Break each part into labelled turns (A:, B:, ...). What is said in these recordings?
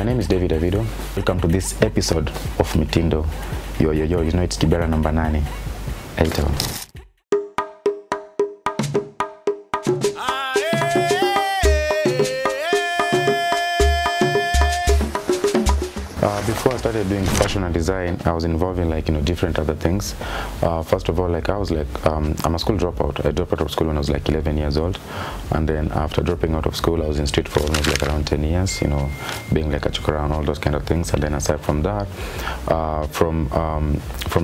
A: My name is David Avido. Welcome to this episode of Mitindo. Yo, you know it's Kibera number 9. Before I started doing fashion and design, I was involved in different other things. First of all, I was I'm a school dropout. I dropped out of school when I was 11 years old, and then after dropping out of school, I was in street for almost around 10 years. Being a chukara and all those kind of things. And then aside from that, from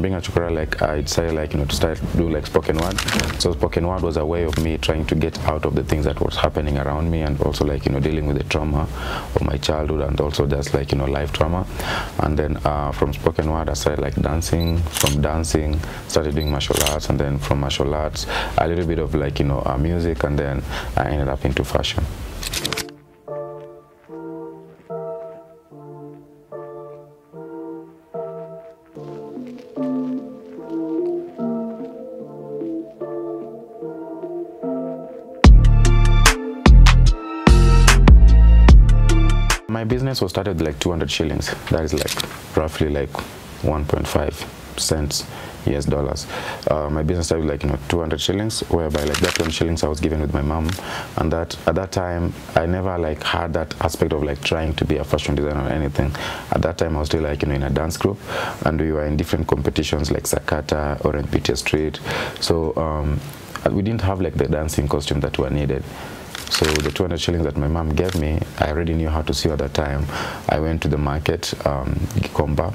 A: being a chukara, I decided to start do spoken word. So spoken word was a way of me trying to get out of the things that was happening around me, and also dealing with the trauma of my childhood, and also just life trauma. And then from spoken word I started dancing. From dancing started doing martial arts, and then from martial arts a little bit of music, and then I ended up into fashion. My business was started with 200 shillings. That is roughly 1.5 cents US dollars. My business started with 200 shillings, whereby that 200 shillings I was given with my mom, and that at that time I never had that aspect of trying to be a fashion designer or anything. At that time I was still in a dance group, and we were in different competitions like Sakata or in Peter Street. So we didn't have the dancing costume that were needed. So the 200 shillings that my mom gave me, I already knew how to sew at that time. I went to the market, Gikomba.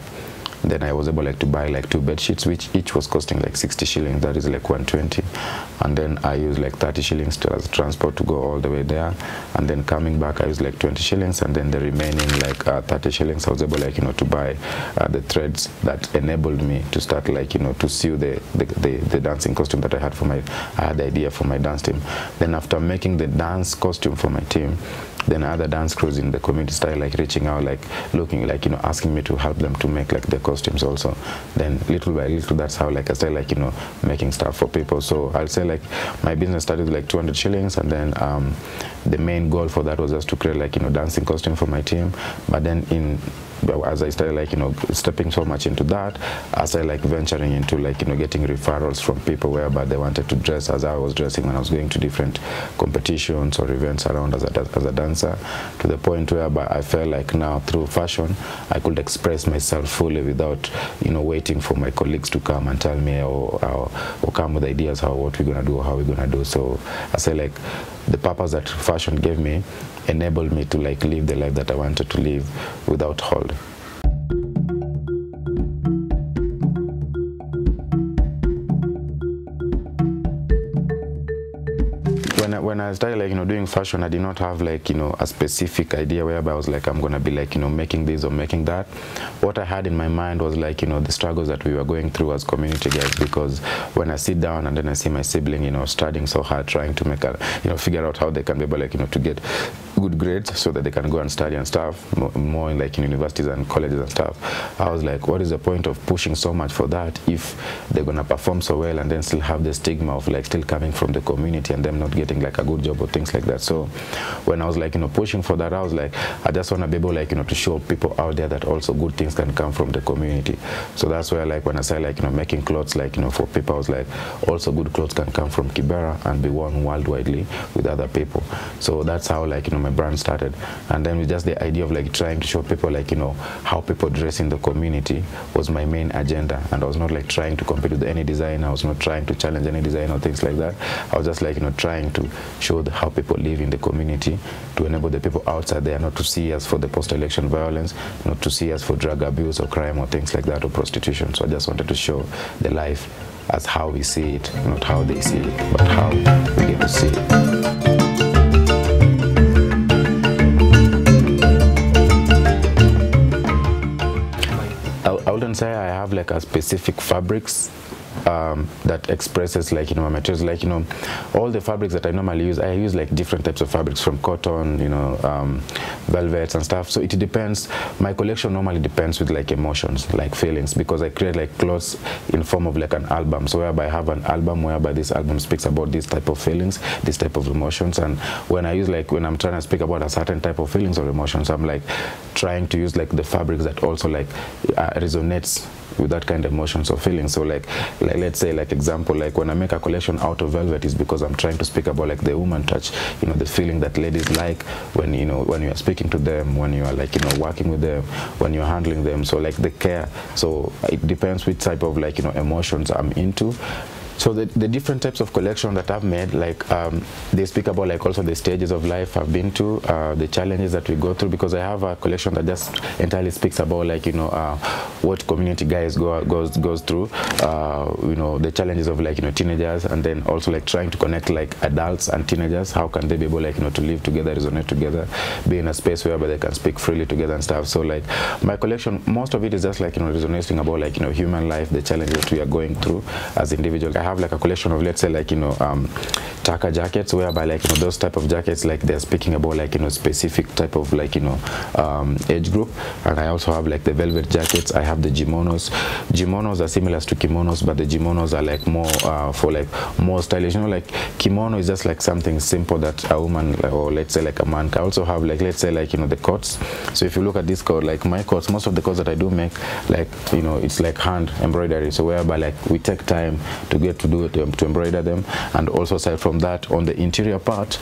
A: Then I was able to buy 2 bed sheets, which each was costing 60 shillings. That is 120. And then I used 30 shillings as transport to go all the way there. And then coming back I used 20 shillings, and then the remaining 30 shillings I was able to buy the threads that enabled me to start to sew the dancing costume that I had the idea for my dance team. Then after making the dance costume for my team, then other dance crews in the community started reaching out, looking asking me to help them to make the costumes also. Then little by little, that's how I started making stuff for people. So I'll say my business started with 200 shillings, and then the main goal for that was just to create dancing costume for my team. But then as I started stepping so much into that, I started venturing into getting referrals from people whereby they wanted to dress as I was dressing when I was going to different competitions or events around as a dancer, to the point whereby I felt now through fashion I could express myself fully without waiting for my colleagues to come and tell me or come with ideas what we're gonna do or how we're gonna do. So I say the purpose that fashion gave me enabled me to live the life that I wanted to live without hold. When I started doing fashion, I did not have a specific idea whereby I was I'm gonna be making this or making that. What I had in my mind was the struggles that we were going through as community guys, because when I sit down and then I see my sibling studying so hard, trying to make figure out how they can be able to get good grades so that they can go and study and stuff more in universities and colleges and stuff. I was what is the point of pushing so much for that if they're gonna perform so well and then still have the stigma of still coming from the community and them not getting a good job or things like that. So when I was pushing for that, I was I just want to be able to show people out there that also good things can come from the community. So that's where when I started making clothes for people, I was also good clothes can come from Kibera and be worn worldwidely with other people. So that's how my brand started. And then with just the idea of trying to show people how people dress in the community was my main agenda. And I was not trying to compete with any designer. I was not trying to challenge any designer or things like that. I was just trying to show how people live in the community, to enable the people outside there not to see us for the post-election violence, not to see us for drug abuse or crime or things like that, or prostitution. So I just wanted to show the life as how we see it, not how they see it, but how we get to see it. I wouldn't say I have a specific fabrics that expresses like, my materials, like, all the fabrics that I normally use, I use like different types of fabrics, from cotton, velvets and stuff. So it depends. My collection normally depends with like emotions, like feelings, because I create like clothes in form of like an album. So whereby I have an album whereby this album speaks about this type of feelings, this type of emotions. And when I use like, when I'm trying to speak about a certain type of feelings or emotions, I'm like trying to use like the fabrics that also like resonates with that kind of emotions or feelings. So like let's say, like example, like when I make a collection out of velvet, is because I'm trying to speak about like the woman touch, the feeling that ladies like when when you are speaking to them, when you are like working with them, when you're handling them. So like the care. So it depends which type of like emotions I'm into. So the different types of collection that I've made, like they speak about like also the stages of life I've been to, the challenges that we go through, because I have a collection that just entirely speaks about like what community guys goes through, the challenges of like teenagers, and then also like trying to connect like adults and teenagers. How can they be able like to live together, resonate together, be in a space where they can speak freely together and stuff. So like my collection, most of it is just like resonating about like human life, the challenges that we are going through as individuals. I have like a collection of, let's say, like Taka jackets, whereby like those type of jackets, like they're speaking about like specific type of like age group. And I also have like the velvet jackets. I have the jimonos. Jimonos are similar to kimonos, but the jimonos are like more for like more stylish. Like kimono is just like something simple that a woman, or let's say like a man, can also have. Like let's say like the coats. So if you look at this coat, like my coats, most of the coats that I do make, like it's like hand embroidery. So whereby like we take time to get to do it, to embroider them. And also aside from that, on the interior part,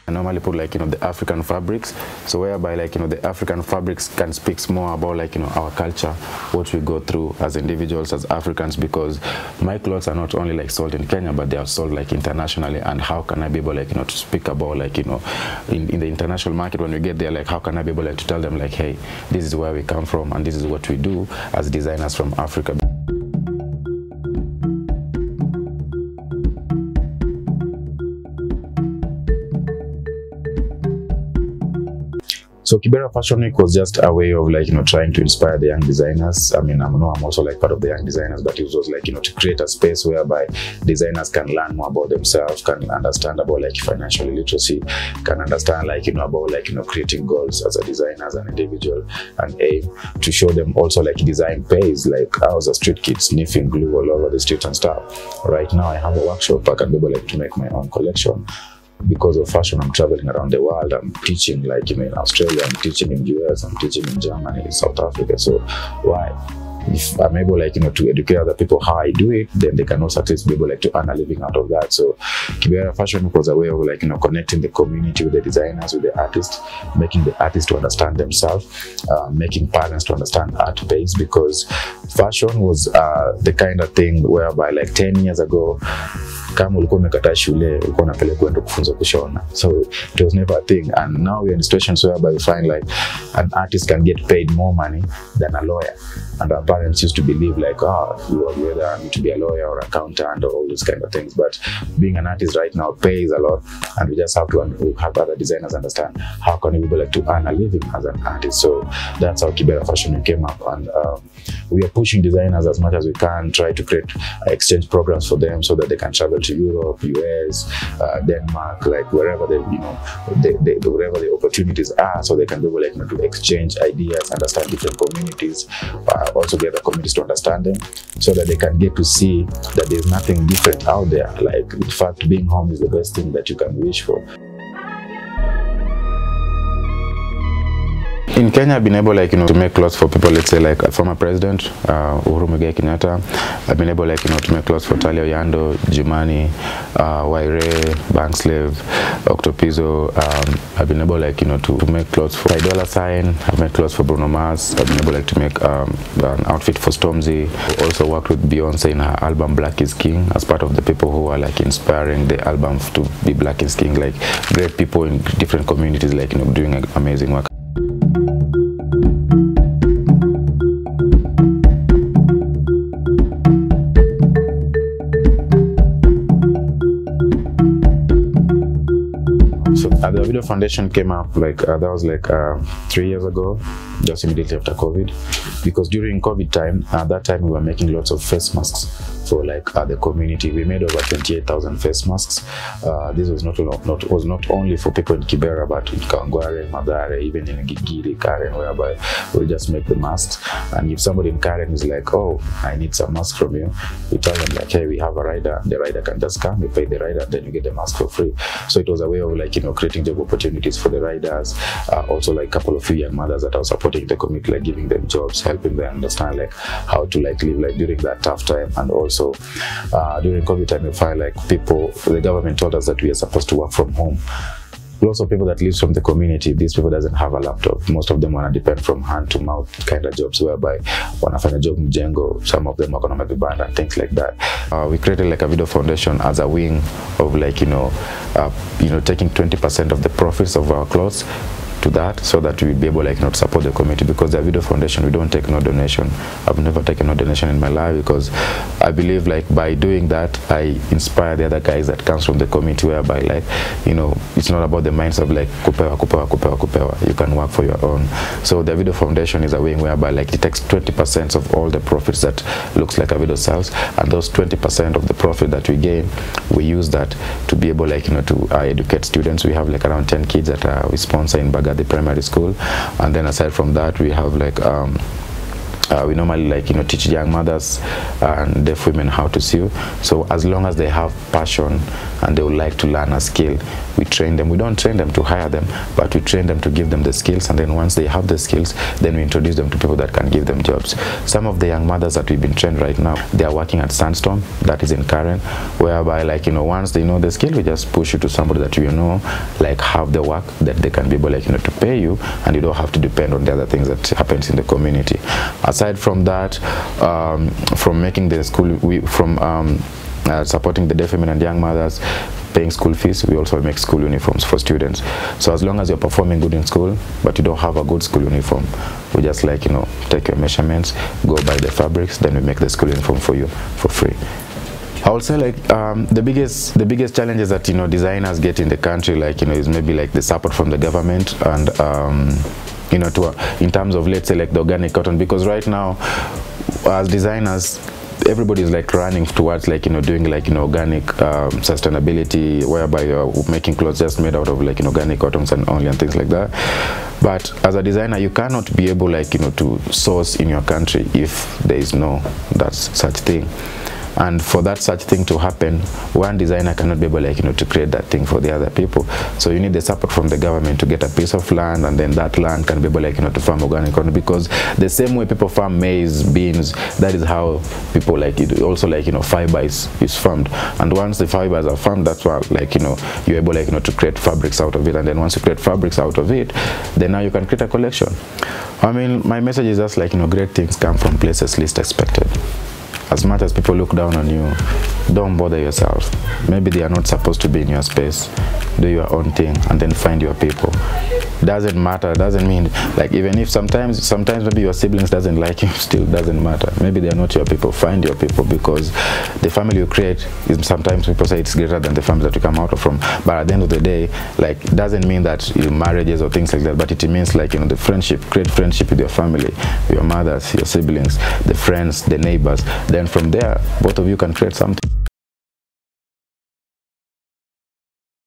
A: I normally put like the African fabrics. So whereby like the African fabrics can speak more about like our culture, what we go through as individuals, as Africans, because my clothes are not only like sold in Kenya, but they are sold like internationally. And how can I be able like to speak about like in the international market, when we get there, like how can I be able like to tell them like, hey, this is where we come from and this is what we do as designers from Africa. So Kibera Fashion Week was just a way of like trying to inspire the young designers. I mean, I'm also like part of the young designers, but it was like to create a space whereby designers can learn more about themselves, can understand about like financial literacy, can understand like about like creating goals as a designer, as an individual, and aim to show them also like design pays. Like I was a street kid sniffing glue all over the street and stuff. Right now I have a workshop. I can be able like to make my own collection. Because of fashion, I'm traveling around the world. I'm teaching like in Australia, I'm teaching in US, I'm teaching in Germany, South Africa. So why? If I'm able like to educate other people how I do it, then they can also at least be able like to earn a living out of that. So Kibera Fashion Week was a way of like connecting the community with the designers, with the artists, making the artists to understand themselves, making parents to understand art pays, because fashion was the kind of thing whereby like 10 years ago, kama ulikuwa umekata shule, ulikuwa unapelekwa kwenda kufunza kushona. So it was never a thing. And now we're in situations whereby we find like an artist can get paid more money than a lawyer. And our parents used to believe like, you either need to be a lawyer or accountant or all these kind of things. But being an artist right now pays a lot, and we just have to have other designers understand how can we be able like to earn a living as an artist. So that's how Kibera Fashion Week came up, and we are pushing designers as much as we can, try to create exchange programs for them so that they can travel to Europe, US, Denmark, like wherever they, wherever the opportunities are, so they can be able like to exchange ideas, understand different communities, also get the communities to understand them, so that they can get to see that there's nothing different out there. Like in fact, being home is the best thing that you can wish for. In Kenya, I've been able like to make clothes for people, let's say like former president Uhuru Muigai Kenyatta. I've been able like to make clothes for Talia Oyando, Jumani, Waire, Bankslave, Octopizzo. I've been able like to make clothes for Dolla Sign. I've made clothes for Bruno Mars. I've been able like to make an outfit for Stormzy. Also worked with Beyonce in her album Black is King, as part of the people who are like inspiring the album to be Black is King. Like great people in different communities, like doing amazing work. So there Avido Foundation came up like that was like 3 years ago, just immediately after COVID, because during COVID time, that time we were making lots of face masks for like the community. We made over 28,000 face masks. This was not only for people in Kibera, but in Kangware, Madare, even in Gigiri, Karen, whereby we just make the masks. And if somebody in Karen is like, oh, I need some mask from you, we tell them like, hey, we have a rider. The rider can just come, you pay the rider, then you get the mask for free. So it was a way of like, creating job opportunities for the riders. Also like a couple of few young mothers that are supporting the community, like giving them jobs, helping them understand like how to like live like during that tough time. And also during COVID time, we find like people, the government told us that we are supposed to work from home. Lots of people that live from the community, these people doesn't have a laptop. Most of them want to depend from hand to mouth kind of jobs, whereby when I find a job in Mjengo, some of them are going to make a band and things like that. We created like Avido Foundation as a wing of like, taking 20% of the profits of our clothes to that, so that we will be able like to support the community, because the Avido Foundation, we don't take no donation. I've never taken no donation in my life, because I believe like by doing that I inspire the other guys that comes from the community, whereby like it's not about the minds of like kupewa. You can work for your own. So the Avido Foundation is a way whereby like it takes 20% of all the profits that Lookslike Avido sells, and those 20% of the profit that we gain, we use that to be able like to educate students. We have like around 10 kids that we sponsor in at the primary school, and then aside from that we have like we normally like teach young mothers and deaf women how to sew. So as long as they have passion and they would like to learn a skill, we train them. We don't train them to hire them, but we train them to give them the skills, and then once they have the skills, then we introduce them to people that can give them jobs. Some of the young mothers that we've been trained right now, they are working at Sandstorm, that is in Karen, whereby like once they know the skill, we just push you to somebody that like have the work that they can be able like to pay you, and you don't have to depend on the other things that happens in the community. Aside from that, from making the school, supporting the deaf women and young mothers, paying school fees, we also make school uniforms for students. So as long as you're performing good in school, but you don't have a good school uniform, we just like take your measurements, go buy the fabrics, then we make the school uniform for you for free. I would say like the biggest challenges that designers get in the country, like is maybe like the support from the government, and in terms of, let's say, like the organic cotton, because right now as designers everybody is like running towards like doing like organic sustainability, whereby you're making clothes just made out of like organic cottons and only and things like that. But as a designer, you cannot be able like to source in your country if there is no such thing. And for that such thing to happen, one designer cannot be able like to create that thing for the other people. So you need the support from the government to get a piece of land, and then that land can be able like to farm organic cotton, because the same way people farm maize, beans, that is how people like it. Also like fiber is farmed, and once the fibers are farmed, that's why like you're able like to create fabrics out of it. And then once you create fabrics out of it, then now you can create a collection. I mean, my message is just like great things come from places least expected. As much as people look down on you, don't bother yourself. Maybe they are not supposed to be in your space. Do your own thing and then find your people. Doesn't matter, doesn't mean like, even if sometimes maybe your siblings doesn't like you, still doesn't matter. Maybe they are not your people. Find your people, because the family you create is, sometimes people say it's greater than the family that you come out from. But at the end of the day, like, it doesn't mean that marriages or things like that, but it means like the friendship. Create friendship with your family, your mothers, your siblings, the friends, the neighbors. Then from there, both of you can create something.